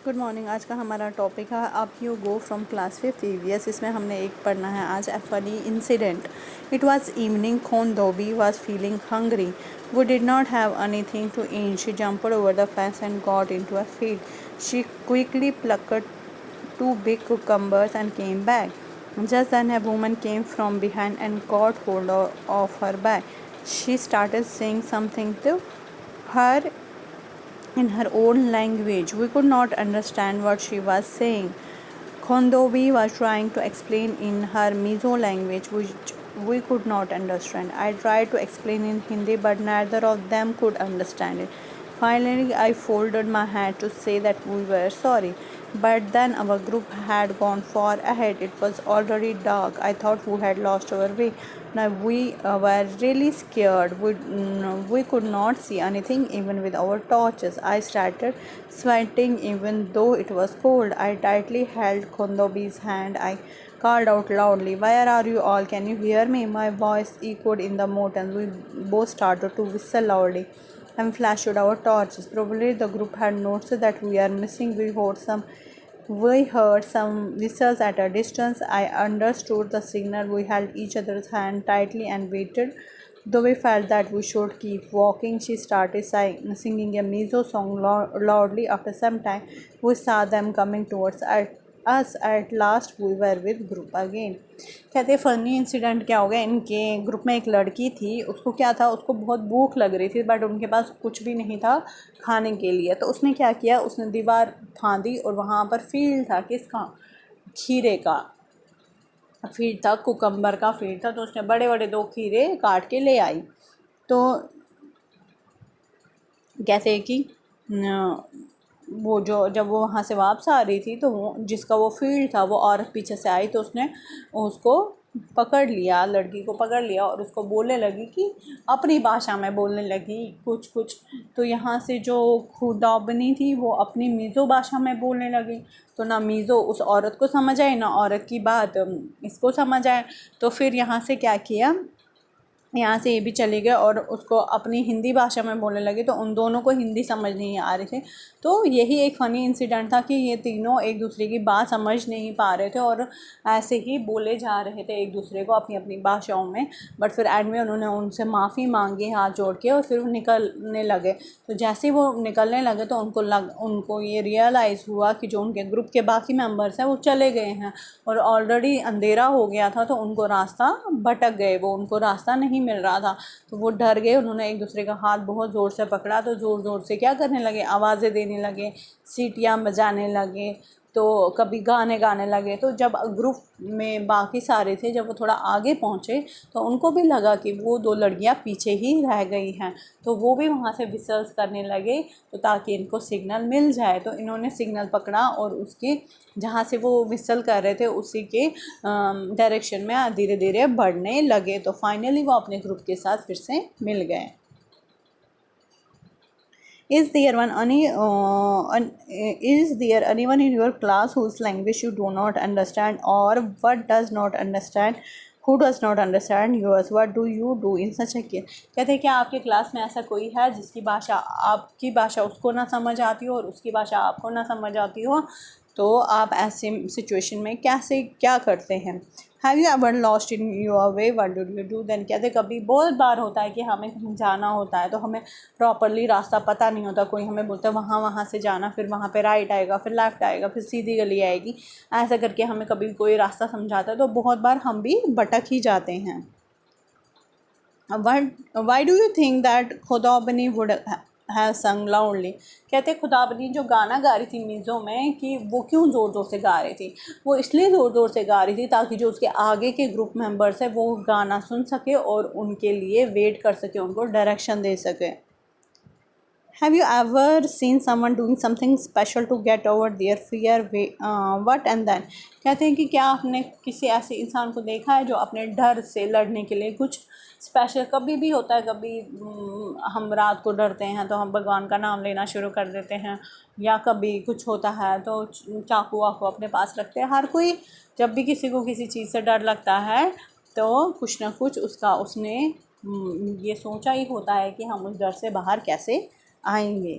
Good morning. आज का हमारा टॉपिक है up you go from class 5 EVS. इसमें हमने एक पढ़ना है आज a funny incident. It was evening. Khondobi was feeling hungry. We did not have anything to eat. She jumped over the fence and got into a field. She quickly plucked two big cucumbers and came back. Just then a woman came from behind and caught hold of her bag. She started saying something to her in her own language. We could not understand what she was saying. Khondobi was trying to explain in her Mizo language, which we could not understand. I tried to explain in Hindi, but neither of them could understand it. Finally, I folded my hand to say that we were sorry. But then our group had gone far ahead. It was already dark. I thought we had lost our way. Now we were really scared. We could not see anything even with our torches. I started sweating even though it was cold. I tightly held Kondobi's hand. I called out loudly, "Where are you all? Can you hear me?" My voice echoed in the mountains. We both started to whistle loudly and flashed our torches. Probably the group had noticed that we are missing. We heard some whistles at a distance. I understood the signal. We held each other's hand tightly and waited. Though we felt that we should keep walking, she started singing a Mizo song loudly. After some time, we saw them coming towards us. At last, we were with group again. कहते funny incident क्या हो गया, इनके group में एक लड़की थी। उसको क्या था, उसको बहुत भूख लग रही थी, बट उनके पास कुछ भी नहीं था खाने के लिए। तो उसने क्या किया, उसने दीवार फांदी और वहाँ पर फील्ड था, किसका, खीरे का फील्ड था, कुकम्बर का फील्ड था। तो उसने बड़े बड़े 2 खीरे काट के ले आई। तो कहते हैं कि वो जब वो वहाँ से वापस आ रही थी, तो वो जिसका वो फील्ड था, वो औरत पीछे से आई। तो उसने उसको पकड़ लिया, लड़की को पकड़ लिया और उसको बोलने लगी कि अपनी भाषा में बोलने लगी कुछ कुछ। तो यहाँ से जो खुदाबनी थी वो अपनी मीज़ो भाषा में बोलने लगी। तो ना मीज़ो उस औरत को समझ आए, ना औरत की बात इसको समझ आए। तो फिर यहाँ से क्या किया, यहाँ से ये भी चले गए और उसको अपनी हिंदी भाषा में बोलने लगे। तो उन दोनों को हिंदी समझ नहीं आ रही थी। तो यही एक फ़नी इंसिडेंट था कि ये तीनों एक दूसरे की बात समझ नहीं पा रहे थे और ऐसे ही बोले जा रहे थे एक दूसरे को अपनी अपनी भाषाओं में। बट फिर एंड में उन्होंने उनसे माफ़ी मांगी हाथ जोड़ के, और फिर वो निकलने लगे। तो जैसे ही वो निकलने लगे तो उनको ये रियलाइज़ हुआ कि जो उनके ग्रुप के बाकी मेंबर्स हैं वो चले गए हैं और ऑलरेडी अंधेरा हो गया था। तो उनको रास्ता भटक गए, वो उनको रास्ता नहीं मिल रहा था। तो वो डर गए। उन्होंने एक दूसरे का हाथ बहुत ज़ोर से पकड़ा। तो ज़ोर ज़ोर से क्या करने लगे, आवाज़ें देने लगे, सीटियाँ बजाने लगे, तो कभी गाने गाने लगे। तो जब ग्रुप में बाकी सारे थे, जब वो थोड़ा आगे पहुँचे तो उनको भी लगा कि वो 2 लड़कियाँ पीछे ही रह गई हैं। तो वो भी वहाँ से विसल्स करने लगे, तो ताकि इनको सिग्नल मिल जाए। तो इन्होंने सिग्नल पकड़ा और उसकी जहाँ से वो विसल कर रहे थे उसी के डायरेक्शन में धीरे धीरे बढ़ने लगे। तो फाइनली वो अपने ग्रुप के साथ फिर से मिल गए। Is there anyone in your class whose language you do not understand, or what does not understand? Who does not understand yours? What do you do in such a case? कहते हैं कि आपके class में ऐसा कोई है जिसकी भाषा, आपकी भाषा उसको ना समझ आती हो और उसकी भाषा आपको ना समझ आती हो। तो आप ऐसे सिचुएशन में कैसे क्या करते हैं। Have you ever lost in your way, what do you do then. कहते कभी बहुत बार होता है कि हमें कहीं जाना होता है तो हमें प्रॉपरली रास्ता पता नहीं होता। कोई हमें बोलता है वहाँ से जाना, फिर वहाँ पे राइट आएगा, फिर लेफ़्ट आएगा, फिर सीधी गली आएगी। ऐसा करके हमें कभी कोई रास्ता समझाता है तो बहुत बार हम भी भटक ही जाते हैं। Why do you think that खुदाबनी would have sung loudly? कहते खुदाबनी जो गाना गा रही थी मीज़ो में, कि वो क्यों ज़ोर ज़ोर से गा रही थी। वो इसलिए ज़ोर ज़ोर से गा रही थी ताकि जो उसके आगे के ग्रुप मेंबर्स है वो गाना सुन सके और उनके लिए वेट कर सके, उनको डायरेक्शन दे सके। Have you ever seen someone doing something special to get over their fear? What and then? कहते हैं कि क्या आपने किसी ऐसे इंसान को देखा है जो अपने डर से लड़ने के लिए कुछ स्पेशल, कभी भी होता है, कभी हम रात को डरते हैं तो हम भगवान का नाम लेना शुरू कर देते हैं, या कभी कुछ होता है तो चाकू वाकू अपने पास रखते हैं। हर कोई जब भी किसी को किसी चीज़ से डर लगता है तो कुछ ना कुछ उसने ये सोचा ही होता है कि हम उस डर से बाहर कैसे आएंगे।